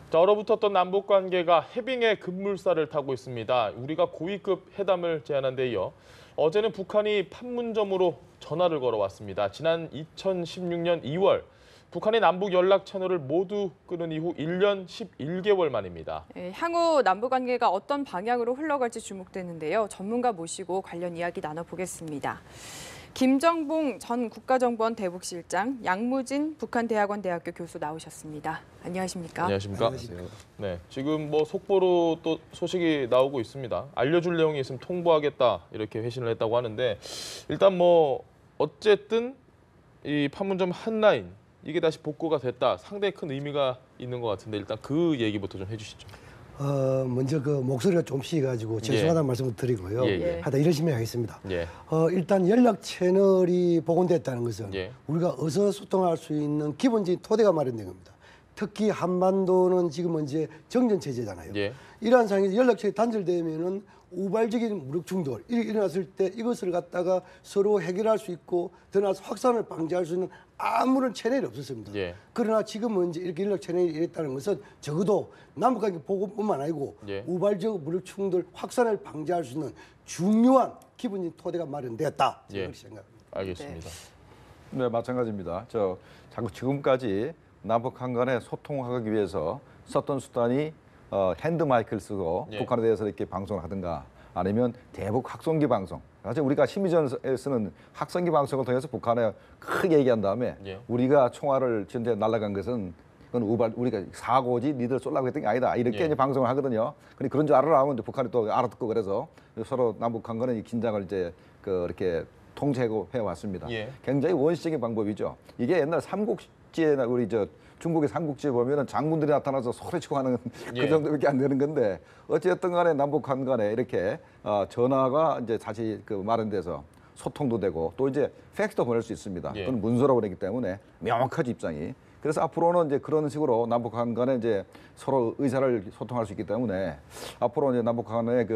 자, 얼어붙었던 남북 관계가 해빙의 급물살을 타고 있습니다. 우리가 고위급 회담을 제안한 데 이어 어제는 북한이 판문점으로 전화를 걸어왔습니다. 지난 2016년 2월 북한이 남북 연락 채널을 모두 끊은 이후 1년 11개월 만입니다. 향후 남북 관계가 어떤 방향으로 흘러갈지 주목되는데요. 전문가 모시고 관련 이야기 나눠보겠습니다. 김정봉 전 국가정보원 대북실장, 양무진 북한대학원대학교 교수 나오셨습니다. 안녕하십니까? 안녕하십니까? 안녕하세요. 네, 지금 속보로 또 소식이 나오고 있습니다. 알려줄 내용이 있으면 통보하겠다 이렇게 회신을 했다고 하는데 일단 어쨌든 이 판문점 한라인 이게 다시 복구가 됐다. 상당히 큰 의미가 있는 것 같은데 일단 그 얘기부터 좀 해주시죠. 먼저 그 목소리가 좀 쉬가지고 죄송하다는 말씀을 드리고요. 하여튼 이러시면 하겠습니다. 일단 연락 채널이 복원됐다는 것은 우리가 어서 소통할 수 있는 기본적인 토대가 마련된 겁니다. 특히 한반도는 지금 이제 정전 체제잖아요. 이러한 상황에서 연락 채널이 단절되면은 우발적인 무력 충돌 일어났을 때 이것을 갖다가 서로 해결할 수 있고 더 나아가서 확산을 방지할 수 있는 아무런 채널이 없었습니다. 그러나 지금은 이제 이렇게 연락 채널이 이랬다는 것은 적어도 남북관계 보고뿐만 아니고 우발적 무력 충돌 확산을 방지할 수 있는 중요한 기본적인 토대가 마련되었다. 그렇게 생각합니다. 알겠습니다. 네, 마찬가지입니다. 자꾸 지금까지 남북한 간에 소통하기 위해서 썼던 수단이 핸드 마이크를 쓰고 북한에 대해서 이렇게 방송을 하든가 아니면 대북 확성기 방송. 사실 우리가 심의전에 쓰는 확성기 방송을 통해서 북한에 크게 얘기한 다음에 우리가 총알을 전대 날아간 것은 그건 우리가 사고지 니들 쏠라고 했던 게 아니다. 이렇게 이제 방송을 하거든요. 근데 그런 줄 알아라 하면 북한이 또 알아듣고 그래서 서로 남북한 간의 긴장을 이제 이렇게 통제하고 해왔습니다. 굉장히 원시적인 방법이죠. 이게 옛날 삼국지에 우리 중국의 삼국지에 보면은 장군들이 나타나서 소리치고 하는 그 정도밖에 안 되는 건데 어쨌든 간에 남북한 간에 이렇게 전화가 이제 다시 마련돼서 소통도 되고 또 이제 팩스도 보낼 수 있습니다. 그건 문서로 보내기 때문에 명확하지 입장이. 그래서 앞으로는 이제 그런 식으로 남북한 간에 이제 서로 의사를 소통할 수 있기 때문에 앞으로 이제 남북한 간의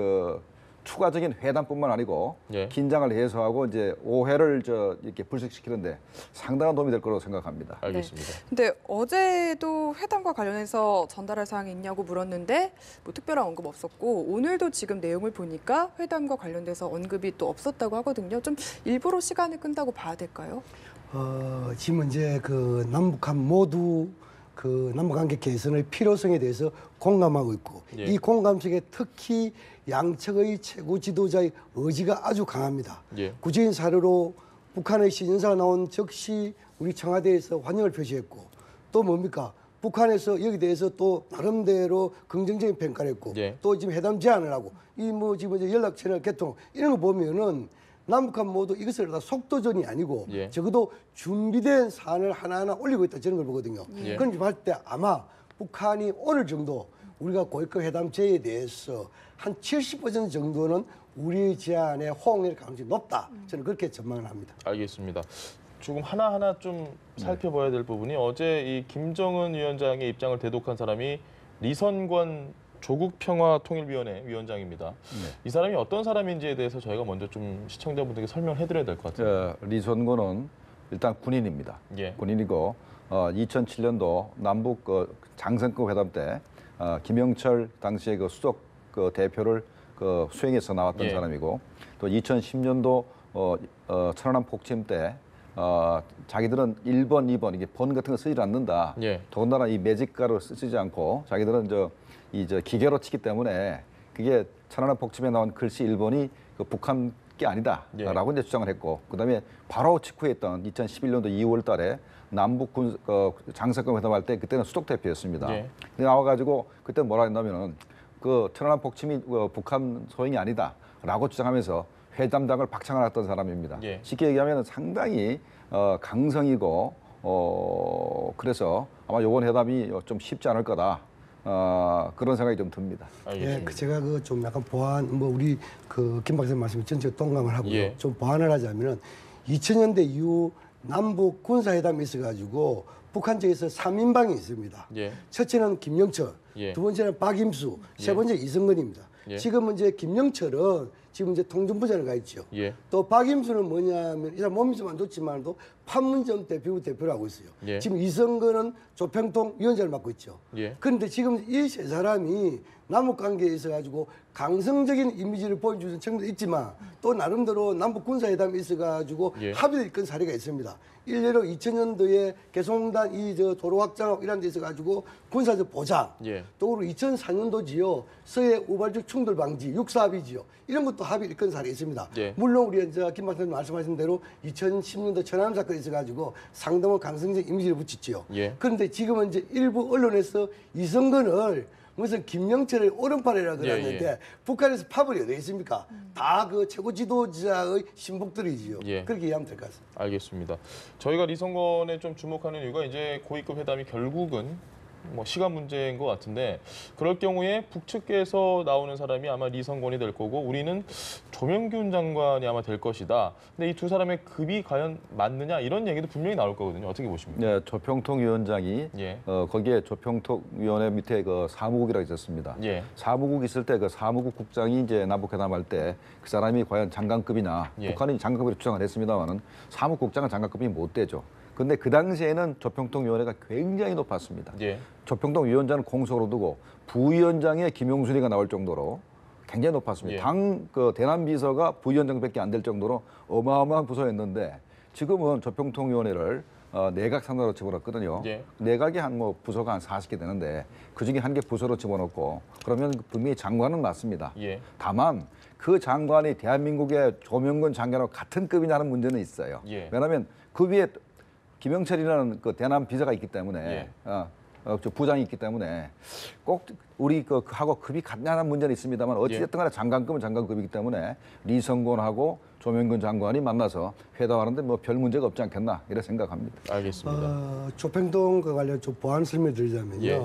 추가적인 회담뿐만 아니고 긴장을 해소하고 이제 오해를 이렇게 불식시키는데 상당한 도움이 될 거라고 생각합니다. 알겠습니다. 근데 어제도 회담과 관련해서 전달할 사항이 있냐고 물었는데 특별한 언급 없었고 오늘도 지금 내용을 보니까 회담과 관련돼서 언급이 또 없었다고 하거든요. 좀 일부러 시간을 끈다고 봐야 될까요? 지금 이제 남북한 모두 남북관계 개선의 필요성에 대해서 공감하고 있고 이 공감 속에 특히 양측의 최고 지도자의 의지가 아주 강합니다. 구체적인 사례로 북한의 신년사가 나온 즉시 우리 청와대에서 환영을 표시했고 또 뭡니까? 북한에서 여기 대해서 또 나름대로 긍정적인 평가를 했고 또 지금 회담 제안을 하고 지금 이제 연락 채널 개통 이런 거 보면은 남북한 모두 이것을 다 속도전이 아니고 적어도 준비된 사안을 하나하나 올리고 있다 저런 걸 보거든요. 그런 걸 할 때 아마 북한이 오늘 정도 우리가 고위급 회담제에 대해서 한 70% 정도는 우리 제안에 호응할 가능성이 높다. 저는 그렇게 전망을 합니다. 알겠습니다. 조금 하나하나 좀 살펴봐야 될 부분이 어제 이 김정은 위원장의 입장을 대독한 사람이 리선권 조국평화통일위원회 위원장입니다. 이 사람이 어떤 사람인지에 대해서 저희가 먼저 좀 시청자분들께 설명을 해드려야 될 것 같아요. 리선권은 일단 군인입니다. 군인이고 2007년도 남북 장성급 회담 때 김영철 당시의 수석 대표를 수행해서 나왔던 사람이고 또 2010년도 천안함 폭침 때 자기들은 1번, 2번 이게 번 같은 거 쓰지 않는다. 더군다나 이 매직가로 쓰지 않고 자기들은 기계로 치기 때문에 그게 천안함 폭침에 나온 글씨 1번이 북한 게 아니다라고 이제 주장을 했고 그다음에 바로 직후에 있던 2011년도 2월 달에 남북 장성급 회담할 때 그때는 수석 대표였습니다. 나와가지고 그때 뭐라 했냐면은 천안함 폭침이 북한 소행이 아니다라고 주장하면서 회담장을 박창하였던 사람입니다. 쉽게 얘기하면 상당히 강성이고 그래서 아마 이번 회담이 좀 쉽지 않을 거다. 그런 생각이 좀 듭니다. 제가 좀 약간 보완 우리 김 박사님 말씀에 전적으로 동감을 하고요. 좀 보완을 하자면은 2000년대 이후 남북 군사회담이 있어가지고 북한 쪽에서 3인방이 있습니다. 첫째는 김영철, 두 번째는 박임수, 세 번째 이승건입니다. 지금은 이제 김영철은 지금 이제 통전부장을 가 있죠. 예. 또 박임수는 뭐냐면 이 사람 몸이 좀 안 좋지만도 판문점 대표를 하고 있어요. 예. 지금 이성근은 조평통 위원장을 맡고 있죠. 예. 그런데 지금 이 세 사람이 남북 관계에 있어 가지고 강성적인 이미지를 보여주는 측면도 있지만 또 나름대로 남북 군사회담이 있어 가지고 예. 합의를 이끈 사례가 있습니다. 일례로 2000년도에 개성공단 도로 확장하고 이런 데 있어 가지고 군사적 보장, 예. 또 그리고 2004년도지요 서해 우발적 충돌 방지 육사합의지요 이런 것도 합의를 이끈 사례가 있습니다. 예. 물론 우리 이제 김 박사님 말씀하신 대로 2010년도 천안 사건이 있어 가지고 상당한 강성적 이미지를 붙였지요. 예. 그런데 지금은 이제 일부 언론에서 이성근을 무슨 김영철의 오른팔이라 그러는데 예. 북한에서 파벌이 어디 있습니까? 다 그 최고 지도자의 신복들이지요. 예. 그렇게 이해하면 될 것 같습니다. 알겠습니다. 저희가 리성건에 좀 주목하는 이유가 이제 고위급 회담이 결국은 뭐 시간 문제인 것 같은데 그럴 경우에 북측에서 나오는 사람이 아마 리성건이 될 거고 우리는 조명균 장관이 아마 될 것이다. 근데 이 두 사람의 급이 과연 맞느냐 이런 얘기도 분명히 나올 거거든요. 어떻게 보십니까? 네, 조평통 위원장이 예. 거기에 조평통 위원회 밑에 그 사무국이라고 있었습니다. 예. 사무국 있을 때 그 사무국 국장이 이제 남북회담할 때 그 사람이 과연 장관급이냐 예. 북한이 장관급으로 주장을 했습니다만은 사무국장은 장관급이 못 되죠. 근데 그 당시에는 조평통 위원회가 굉장히 높았습니다. 예. 조평통 위원장은 공석으로 두고 부위원장에 김용순이가 나올 정도로 굉장히 높았습니다. 예. 당 그 대남 비서가 부위원장밖에 안 될 정도로 어마어마한 부서였는데 지금은 조평통 위원회를 내각 산하로 집어넣었거든요. 예. 내각이 한 뭐 부서가 한 40개 되는데 그중에 한 개 부서로 집어넣고 그러면 분명히 장관은 맞습니다. 예. 다만 그 장관이 대한민국의 조명근 장관하고 같은 급이냐는 문제는 있어요. 예. 왜냐하면 그 위에 김영철이라는 그 대남 비서가 있기 때문에 예. 저 부장이 있기 때문에 꼭 우리 하고 급이 같냐는 문제는 있습니다만 어찌됐든 간에 장관급은 장관급이기 때문에 리성곤하고 조명근 장관이 만나서 회담하는데 뭐 별 문제가 없지 않겠나 이렇게 생각합니다. 알겠습니다. 조평통과 관련 좀 보완 설명드리자면요. 예.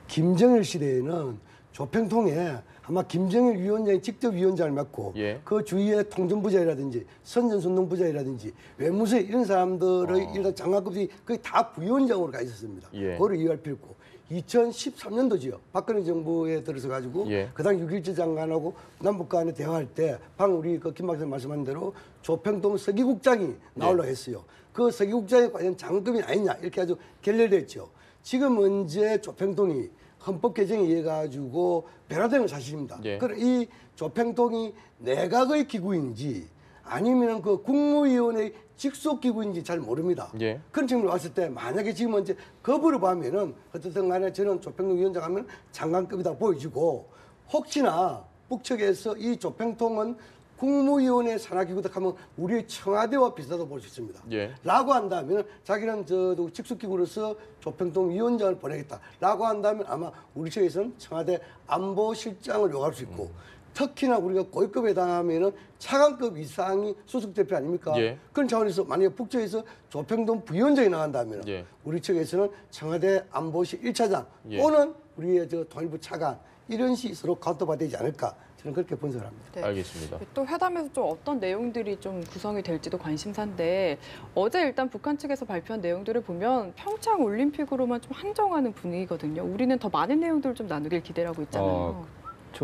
김정일 시대에는 조평통에 아마 김정일 위원장이 직접 위원장을 맡고 예. 그 주위에 통전부장이라든지 선전선동부장이라든지 외무부에 이런 사람들의 일단 장관급이 거의 다 부위원장으로 가 있었습니다. 예. 그거를 이해할 필요 없고 2013년도지요. 박근혜 정부에 들어서 가지고 예. 그당 6.17 장관하고 남북 간에 대화할 때 방금 우리 김 박사님 말씀한 대로 조평통 서기국장이 나오려고 했어요. 그 서기국장이 과연 장관급이 아니냐 이렇게 아주 결렬됐죠. 지금 이제 조평통이 헌법 개정에 의해 가지고 변화된 건 사실입니다. 예. 그럼 이 조평통이 내각의 기구인지 아니면 그 국무위원회 직속 기구인지 잘 모릅니다. 예. 그런 측면으로 봤을 때 만약에 지금 이제 거부를 하면은 어쨌든 간에 저는 조평통 위원장 하면 장관급이다 보여지고 혹시나 북측에서 이 조평통은 국무위원회 산하기구다 하면 우리의 청와대와 비슷하다고 볼 수 있습니다. 예. 라고 한다면 자기는 직속기구로서 조평통 위원장을 보내겠다. 라고 한다면 아마 우리 측에서는 청와대 안보실장을 요구할 수 있고 특히나 우리가 고위급에 해당하면은 차관급 이상이 수석대표 아닙니까? 예. 그런 차원에서 만약에 북측에서 조평통 부위원장이 나간다면 예. 우리 측에서는 청와대 안보실 1차장 예. 또는 우리의 통일부 차관 이런 식으로 서로 카운터받지 않을까 저는 그렇게 분석합니다. 네. 알겠습니다. 또 회담에서 좀 어떤 내용들이 좀 구성이 될지도 관심사인데 어제 일단 북한 측에서 발표한 내용들을 보면 평창 올림픽으로만 좀 한정하는 분위기거든요. 우리는 더 많은 내용들을 좀 나누길 기대하고 있잖아요.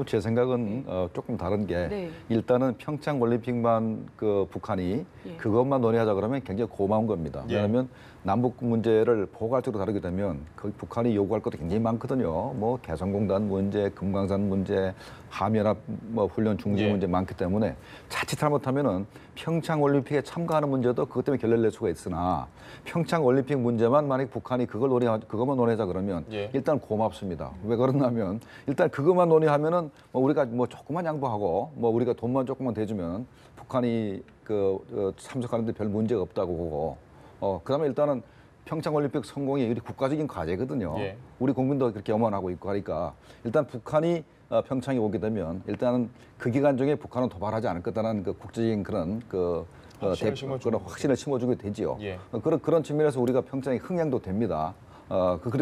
제 생각은 조금 다른 게 네. 일단은 평창 올림픽만 그 북한이 예. 그것만 논의하자 그러면 굉장히 고마운 겁니다. 예. 왜냐하면 남북 문제를 포괄적으로 다루게 되면 그 북한이 요구할 것도 굉장히 많거든요. 뭐 개성공단 문제, 금강산 문제, 한미연합 뭐 훈련 중지 예. 문제 많기 때문에 자칫 잘못하면은 평창 올림픽에 참가하는 문제도 그것 때문에 결렬될 수가 있으나 평창 올림픽 문제만 만약 북한이 그것만 논의하자 그러면 예. 일단 고맙습니다. 왜 그러냐면 일단 그것만 논의하면은 뭐 우리가 뭐 조금만 양보하고 뭐 우리가 돈만 조금만 대주면 북한이 참석하는데 별 문제가 없다고 보고 그다음에 일단은 평창 올림픽 성공이 우리 국가적인 과제거든요. 예. 우리 국민도 그렇게 염원하고 있고 하니까 일단 북한이 평창에 오게 되면 일단은 그 기간 중에 북한은 도발하지 않을 거다라는 그 국제적인 그런 확신을 심어주는 그런 확신을 심어주게 되지요. 예. 그런 측면에서 우리가 평창에 흥행도 됩니다.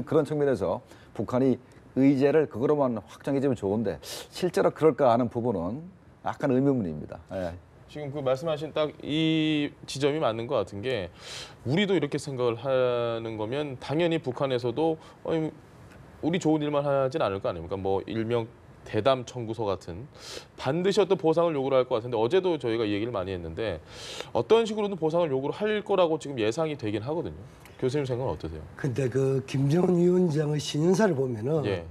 그런 측면에서 북한이 의제를 그거로만 확정해주면 좋은데 실제로 그럴까 하는 부분은 약간 의문입니다. 예. 지금 그 말씀하신 딱 이 지점이 맞는 것 같은 게 우리도 이렇게 생각을 하는 거면 당연히 북한에서도 우리 좋은 일만 하진 않을 거 아닙니까? 뭐 일명 대담 청구서 같은 반드시 어떤 보상을 요구를 할 것 같은데 어제도 저희가 이 얘기를 많이 했는데 어떤 식으로든 보상을 요구를 할 거라고 지금 예상이 되긴 하거든요. 교수님 생각은 어떠세요? 근데 그 김정은 위원장의 신인사를 보면은 예.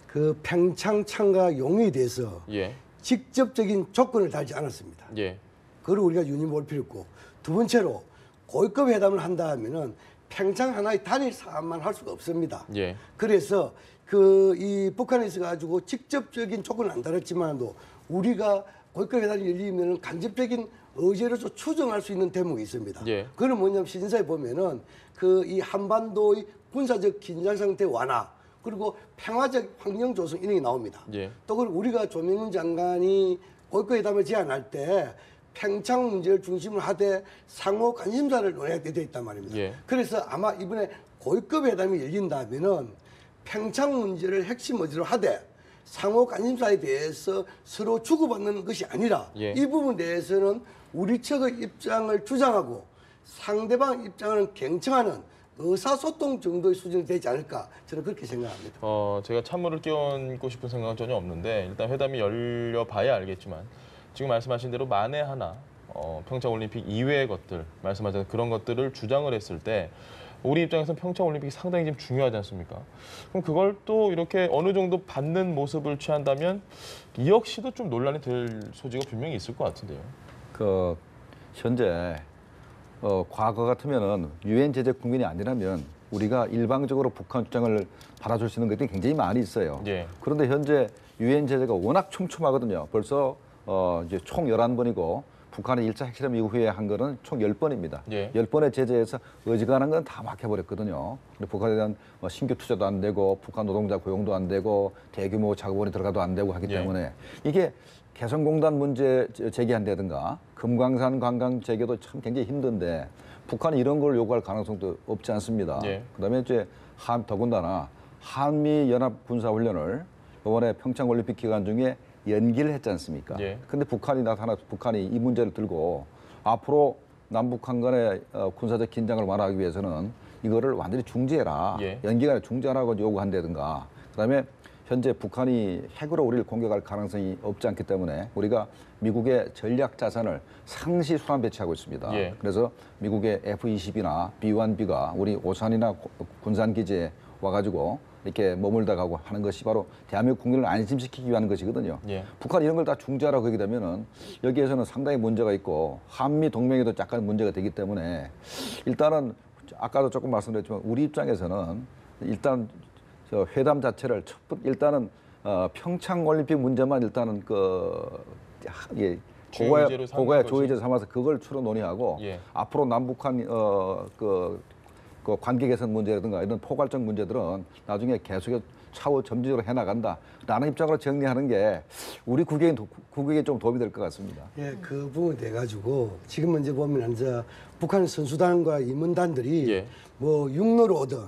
그 평창 참가 용의에 대해서 예. 직접적인 조건을 달지 않았습니다. 예. 그걸 우리가 유념 볼 필요 있고, 두 번째로 고위급 회담을 한다 하면은 평창 하나의 단일 사안만 할 수가 없습니다. 예. 그래서 이 북한에 있어 가지고 직접적인 조건은 안 달았지만도 우리가 고위급 회담이 열리면은 간접적인 의제로서 추정할 수 있는 대목이 있습니다. 예. 그건 뭐냐면 신사에 보면은 이 한반도의 군사적 긴장 상태 완화, 그리고 평화적 환경 조성 이런 게 나옵니다. 예. 또 그리고 우리가 조명훈 장관이 고위급 회담을 제안할 때 평창 문제를 중심으로 하되 상호 관심사를 논의하게 돼 있단 말입니다. 예. 그래서 아마 이번에 고위급 회담이 열린다면은 평창 문제를 핵심 의제로 하되 상호 관심사에 대해서 서로 주고받는 것이 아니라 예. 이 부분에 대해서는 우리 측의 입장을 주장하고 상대방 입장을 경청하는 의사소통 정도의 수준이 되지 않을까 저는 그렇게 생각합니다. 제가 찬물을 끼얹고 싶은 생각은 전혀 없는데 일단 회담이 열려봐야 알겠지만 지금 말씀하신 대로 만에 하나 평창올림픽 이외의 것들 말씀하신 그런 것들을 주장을 했을 때 우리 입장에서는 평창올림픽이 상당히 지금 중요하지 않습니까? 그럼 그걸 또 이렇게 어느 정도 받는 모습을 취한다면 이 역시도 좀 논란이 될 소지가 분명히 있을 것 같은데요. 현재 과거 같으면은 유엔 제재 국민이 아니라면 우리가 일방적으로 북한 주장을 받아줄 수 있는 것들이 굉장히 많이 있어요. 예. 그런데 현재 유엔 제재가 워낙 촘촘하거든요. 벌써 이제 총 11번이고 북한의 1차 핵실험 이후에 한 거는 총 10번입니다. 예. 10번의 제재에서 어지간한 건 다 막혀버렸거든요. 근데 북한에 대한 신규 투자도 안 되고 북한 노동자 고용도 안 되고 대규모 자금원이 들어가도 안 되고 하기 예. 때문에 이게 개성공단 문제 제기한다든가 금강산 관광 재개도 참 굉장히 힘든데 북한이 이런 걸 요구할 가능성도 없지 않습니다. 예. 그다음에 이제 더군다나 한미 연합 군사 훈련을 이번에 평창 올림픽 기간 중에 연기를 했지 않습니까? 예. 근데 북한이 이 문제를 들고 앞으로 남북한 간의 군사적 긴장을 완화하기 위해서는 이거를 완전히 중지해라. 예. 연기가 아니라 중지하라고 요구한다든가. 그다음에 현재 북한이 핵으로 우리를 공격할 가능성이 없지 않기 때문에 우리가 미국의 전략 자산을 상시 순환 배치하고 있습니다. 예. 그래서 미국의 F-22나 B-1B가 우리 오산이나 군산 기지에 와가지고 이렇게 머물다 가고 하는 것이 바로 대한민국 국민을 안심시키기 위한 것이거든요. 예. 북한이 이런 걸 다 중지하라고 하게 되면은 여기에서는 상당히 문제가 있고 한미 동맹에도 약간 문제가 되기 때문에 일단은 아까도 조금 말씀드렸지만 우리 입장에서는 일단 저 회담 자체를 일단은 평창 올림픽 문제만 일단은 고거야 조의제 삼아서 그걸 주로 논의하고 예. 앞으로 남북한 그 관계 개선 문제라든가 이런 포괄적 문제들은 나중에 계속 차후 점진적으로 해나간다라는 입장으로 정리하는 게 우리 국익에 좀 도움이 될 것 같습니다. 예, 그 부분 돼가지고 지금 이제 보면 이제 북한 선수단과 임원단들이 예. 뭐 육로를 오든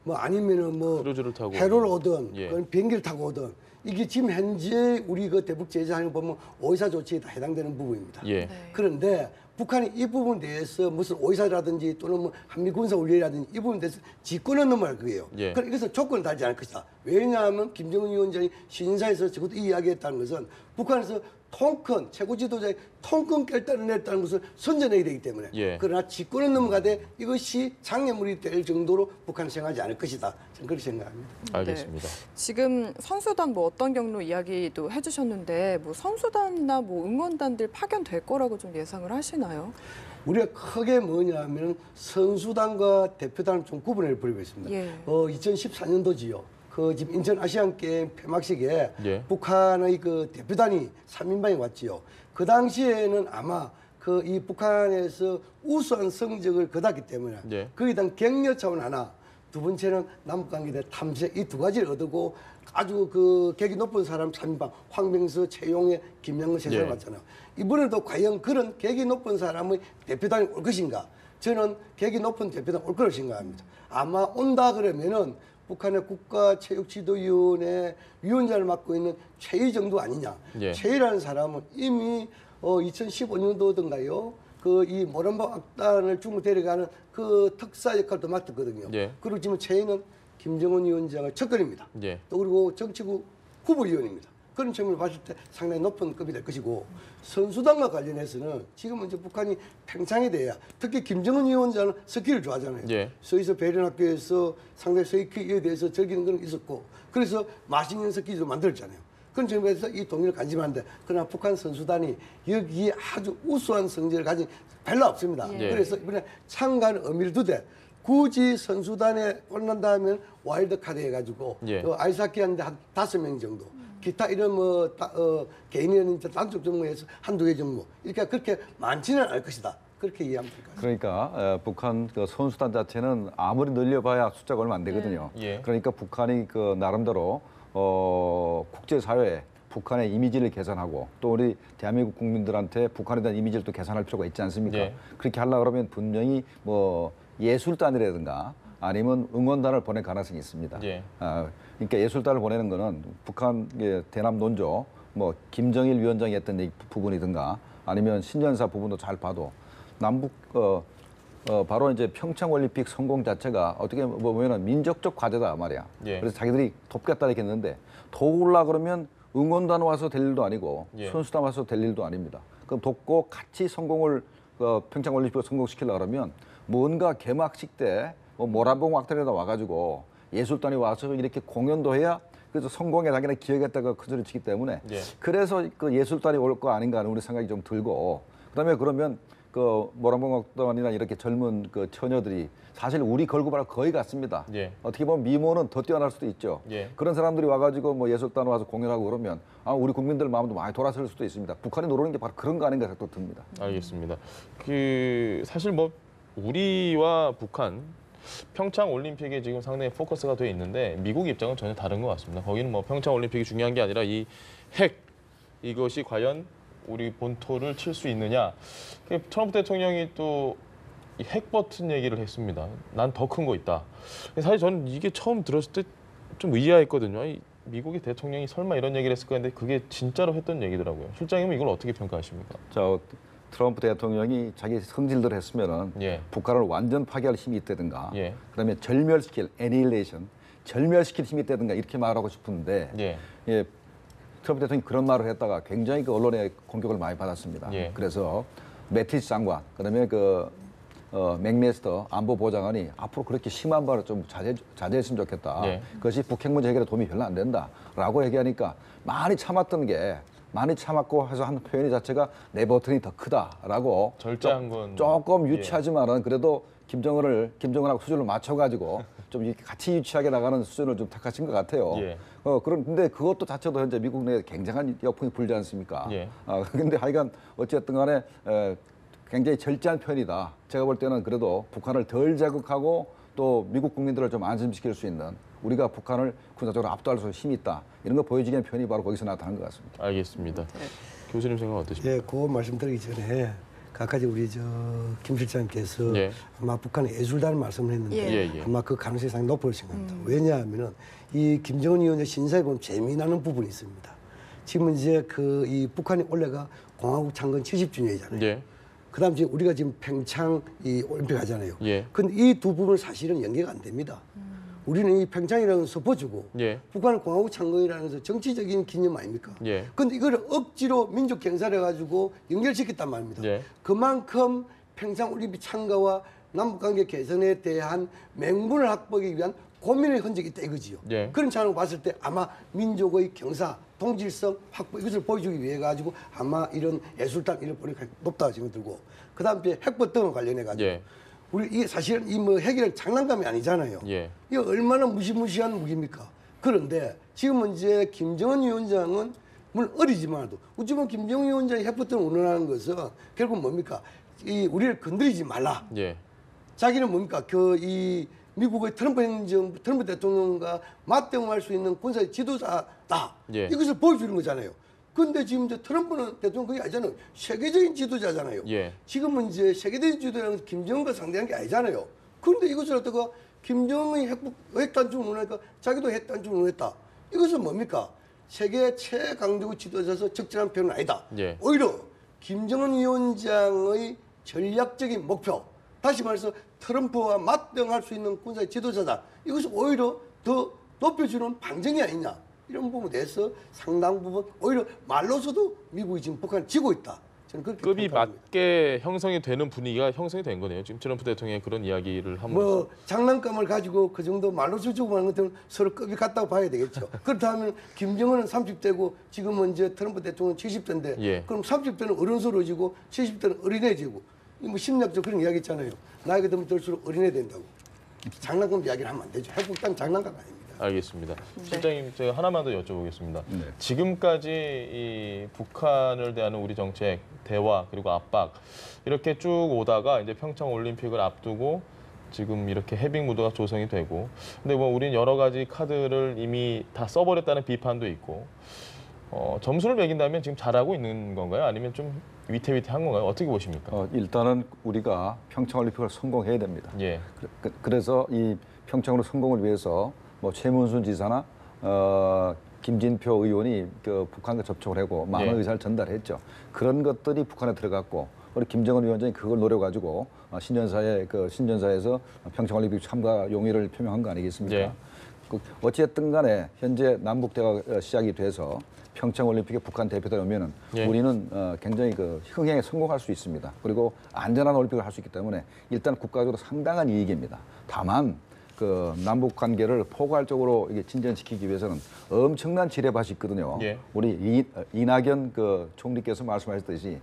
뭐 아니면은 뭐 크루즈를 타고 해로를 오든 예. 그건 비행기를 타고 오든 이게 지금 현재 우리 그 대북 제재하는 거 보면 오이사 조치에 다 해당되는 부분입니다. 예. 그런데 북한이 이 부분에 대해서 무슨 오이사라든지 또는 뭐 한미 군사 훈련이라든지 이 부분에 대해서 직권은 넘어갈 거예요. 예. 그러니까 이것은 조건을 달지 않을 것이다. 왜냐하면 김정은 위원장이 신사에서 적어도 이야기했다는 것은 북한에서 통큰 최고 지도자의 통큰 결단을 냈다는 것을 선전해야 되기 때문에 예. 그러나 직권은 넘어가되 이것이 장애물이 될 정도로 북한은 생각하지 않을 것이다. 저는 그렇게 생각합니다. 알겠습니다. 지금 선수단 뭐 어떤 경로 이야기도 해주셨는데 뭐 선수단이나 뭐 응원단들 파견될 거라고 좀 예상을 하시나요? 우리가 크게 뭐냐면 선수단과 대표단을 좀 구분해 버리고 있습니다. 예. 2014년도지요. 그 지금 인천 아시안 게임 폐막식에 예. 북한의 그 대표단이 3인방이 왔지요. 그 당시에는 아마 그 이 북한에서 우수한 성적을 거뒀기 때문에 예. 거기에 대한 격려 차원 하나, 두 번째는 남북관계에 대한 탐색 이 두 가지를 얻고 아주 그 격이 높은 사람 3인방 황병서, 최용해, 김영근 세 사람 예. 왔잖아요. 이번에도 과연 그런 격이 높은 사람의 대표단이 올 것인가? 저는 격이 높은 대표단 올 거라고 생각합니다. 아마 온다 그러면은 북한의 국가체육지도위원회 위원장을 맡고 있는 최희 정도 아니냐. 예. 최희라는 사람은 이미 2015년도든가요. 그 이 모란박 악단을 중국 데려가는 그 특사 역할도 맡았거든요. 예. 그리고 지금 최희는 김정은 위원장의 측근입니다. 예. 또 그리고 정치국 후보위원입니다. 그런 측면을 봤을 때 상당히 높은 급이 될 것이고 선수단과 관련해서는 지금은 이제 북한이 평창에 대해 특히 김정은 위원장은 스키를 좋아하잖아요. 예. 서울에서 배련학교에서 상당히 스키에 대해서 즐기는 건 있었고 그래서 맛있는 스키도 만들었잖아요. 그런 점에서 이 동의를 간직하는데 그러나 북한 선수단이 여기에 아주 우수한 성적을 가진 별로 없습니다. 예. 그래서 이번에 참가하는 의미를 두되 굳이 선수단에 올라간다면 와일드카드 해가지고 예. 아이스하키 하는데 한 5명 정도 기타 이런 개인이나 단축 종목에서 한두 개 정도 이렇게 그렇게 많지는 않을 것이다. 그렇게 이해하면 될 것 같습니다. 그러니까 북한 그 선수단 자체는 아무리 늘려봐야 숫자가 얼마 안 되거든요. 예. 그러니까 북한이 그 나름대로 국제사회에 북한의 이미지를 개선하고 또 우리 대한민국 국민들한테 북한에 대한 이미지를 또 개선할 필요가 있지 않습니까? 예. 그렇게 하려고 그러면 분명히 뭐 예술단이라든가 아니면 응원단을 보낼 가능성이 있습니다. 예. 그러니까 예술단을 보내는 거는 북한 대남 논조 뭐 김정일 위원장이 했던 부분이든가 아니면 신년사 부분도 잘 봐도 남북 바로 이제 평창 올림픽 성공 자체가 어떻게 보면은 민족적 과제다 말이야. 예. 그래서 자기들이 돕겠다 이렇게 했는데 도울라 그러면 응원단 와서 될 일도 아니고 예. 선수단 와서 될 일도 아닙니다. 그럼 돕고 같이 성공을 평창 올림픽을 성공시키려고 그러면 뭔가 개막식 때 모란봉 악단에다 와가지고 예술단이 와서 이렇게 공연도 해야 그래서 성공에 자기네 기여했다가 큰 소리 치기 때문에 예. 그래서 그 예술단이 올 거 아닌가 하는 우리 생각이 좀 들고 그다음에 그러면 그 모란봉 악단이나 이렇게 젊은 그 처녀들이 사실 우리 걸그룹하고 거의 같습니다. 예. 어떻게 보면 미모는 더 뛰어날 수도 있죠. 예. 그런 사람들이 와가지고 뭐 예술단 와서 공연하고 그러면 우리 국민들 마음도 많이 돌아설 수도 있습니다. 북한이 노리는 게 바로 그런 거 아닌가 생각도 듭니다. 알겠습니다. 그 사실 뭐 우리와 북한 평창 올림픽에 지금 상당히 포커스가 돼 있는데 미국 입장은 전혀 다른 것 같습니다. 거기는 뭐 평창 올림픽이 중요한 게 아니라 이 핵 이것이 과연 우리 본토를 칠 수 있느냐. 트럼프 대통령이 또 이 핵 버튼 얘기를 했습니다. 난 더 큰 거 있다. 사실 저는 이게 처음 들었을 때 좀 의아했거든요. 이 미국의 대통령이 설마 이런 얘기를 했을까 했는데 그게 진짜로 했던 얘기더라고요. 실장님은 이걸 어떻게 평가하십니까? 트럼프 대통령이 자기 성질대로 했으면은 예. 북한을 완전 파괴할 힘이 있다든가 예. 그다음에 절멸시킬 애니레이션 절멸시킬 힘이 있다든가 이렇게 말하고 싶은데 예. 트럼프 대통령이 그런 말을 했다가 굉장히 그 언론의 공격을 많이 받았습니다. 예. 그래서 매티스 장관 그다음에 맥메스터 안보보좌관이 앞으로 그렇게 심한 말을 좀 자제했으면 좋겠다. 예. 그것이 북핵 문제 해결에 도움이 별로 안 된다라고 얘기하니까 많이 참았고 해서 한 표현 자체가 내 버튼이 더 크다라고 절제한 건 조금 유치하지만은 그래도 김정은하고 수준을 맞춰가지고 좀 이렇게 같이 유치하게 나가는 수준을 좀 택하신 것 같아요. 예. 그런데 그것도 자체도 현재 미국 내에 굉장한 역풍이 불지 않습니까? 예. 근데 하여간 어쨌든 간에 굉장히 절제한 편이다. 제가 볼 때는 그래도 북한을 덜 자극하고 또 미국 국민들을 좀 안심시킬 수 있는 우리가 북한을 군사적으로 압도할 수 있는 힘이 있다. 이런 거 보여지기는 편이 바로 거기서 나타난 것 같습니다. 알겠습니다. 교수님 생각 어떠십니까? 예, 그 말씀드리기 전에 각가지 우리 김 실장께서 예. 아마 북한의 예술단을 말씀을 했는데 예. 아마 그 가능성이 상당히 높을 생각합니다. 왜냐하면은 이 김정은 위원장 신사에 보면 재미나는 부분이 있습니다. 지금 이제 이 북한이 올해가 공화국 창건 70주년이잖아요. 예. 그다음 이제 우리가 지금 평창 이 올림픽 하잖아요. 예. 근데 이 두 부분은 사실은 연계가 안 됩니다. 우리는 이 평창이라는 걸 서포주고 예. 북한은 공화국 창건이라는 것은 정치적인 기념 아닙니까? 예. 근데 이거를 억지로 민족 경사를 해가지고 연결시켰단 말입니다. 예. 그만큼 평창 올림픽 참가와 남북관계 개선에 대한 명분을 확보하기 위한 고민의 흔적이 있다 이거지요. 예. 그런 차원을 봤을 때 아마 민족의 경사, 동질성 확보 이것을 보여주기 위해 가지고 아마 이런 예술단 이런 보니까 높다고 생각 들고 그다음 이제 핵버튼과 관련해 가지고 예. 우리 이게 사실은 이 뭐 핵이란 장난감이 아니잖아요. 예. 이게 얼마나 무시무시한 무기입니까? 그런데 지금은 이제 김정은 위원장은 물론 어리지만도 어쩌면 김정은 위원장이 핵버튼을 운운하는 것은 결국 뭡니까? 이 우리를 건드리지 말라. 예. 자기는 뭡니까? 이 미국의 트럼프 대통령과 맞대응할 수 있는 군사의 지도자다. 예. 이것을 보여주는 거잖아요. 근데 지금 이제 트럼프는 대통령 그게 아니잖아요. 세계적인 지도자잖아요. 예. 지금은 이제 세계적인 지도자는 김정은과 상대한 게 아니잖아요. 그런데 이것을 어떻게 김정은이 핵단추를 운운하니까 자기도 핵단추를 운운했다. 이것은 뭡니까? 세계 최강대국 지도자로서 적절한 표현은 아니다. 예. 오히려 김정은 위원장의 전략적인 목표, 다시 말해서 트럼프와 맞대응할 수 있는 군사의 지도자다. 이것을 오히려 더 높여주는 방정이 아니냐. 이런 부분에 대해서 상당 부분 오히려 말로서도 미국이 지금 북한을 지고 있다. 저는 그렇게 급이 평가합니다. 맞게 형성이 되는 분위기가 형성이 된 거네요. 지금 트럼프 대통령이 그런 이야기를 함으로써. 뭐 장난감을 가지고 그 정도 말로서 주고 하는 것들은 서로 급이 같다고 봐야 되겠죠. 그렇다면 김정은은 30대고 지금은 이제 트럼프 대통령은 70대인데 예. 그럼 30대는 어른스러워지고 70대는 어린해지고 뭐 심리학적 그런 이야기 있잖아요. 나이가 들면 들수록 어린해 된다고. 장난감 이야기를 하면 안 되죠. 핵폭탄 장난감 아닙니다. 알겠습니다. 실장님, 제가 하나만 더 여쭤보겠습니다. 지금까지 이 북한을 대하는 우리 정책, 대화 그리고 압박 이렇게 쭉 오다가 이제 평창 올림픽을 앞두고 지금 이렇게 해빙 무드가 조성이 되고, 근데 뭐 우린 여러 가지 카드를 이미 다 써버렸다는 비판도 있고, 점수를 매긴다면 지금 잘하고 있는 건가요? 아니면 좀 위태위태한 건가요? 어떻게 보십니까? 일단은 우리가 평창올림픽을 성공해야 됩니다. 예, 그래서 이 평창으로 성공을 위해서 뭐 최문순 지사나 김진표 의원이 그 북한과 접촉을 하고 많은 예. 의사를 전달했죠. 그런 것들이 북한에 들어갔고 우리 김정은 위원장이 그걸 노려가지고 신년사에서 평창올림픽 참가 용의를 표명한 거 아니겠습니까? 예. 어찌됐든 간에 현재 남북 대화가 시작이 돼서 평창올림픽에 북한 대표단이 오면은 예. 우리는 굉장히 그 흥행에 성공할 수 있습니다. 그리고 안전한 올림픽을 할 수 있기 때문에 일단 국가적으로 상당한 이익입니다. 다만 그 남북 관계를 포괄적으로 이게 진전시키기 위해서는 엄청난 지뢰밭이 있거든요. 예. 우리 이낙연 그 총리께서 말씀하셨듯이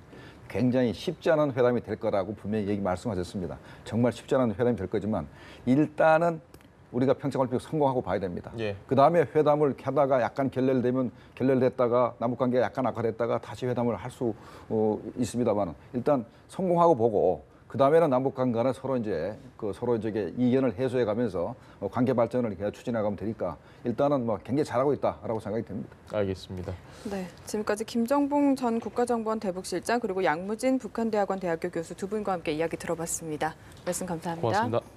굉장히 쉽지 않은 회담이 될 거라고 분명히 말씀하셨습니다. 정말 쉽지 않은 회담이 될 거지만 일단은 우리가 평창올림픽 성공하고 봐야 됩니다. 예. 그 다음에 회담을 하다가 약간 결렬됐다가 남북관계가 약간 악화됐다가 다시 회담을 할 수 있습니다만 일단 성공하고 보고 그 다음에는 남북관 간에 서로 이제 이견을 해소해가면서 관계 발전을 계속 추진해가면 되니까 일단은 뭐 굉장히 잘하고 있다라고 생각이 됩니다. 알겠습니다. 네, 지금까지 김정봉 전 국가정보원 대북실장 그리고 양무진 북한대학원 대학교 교수 두 분과 함께 이야기 들어봤습니다. 말씀 감사합니다. 고맙습니다.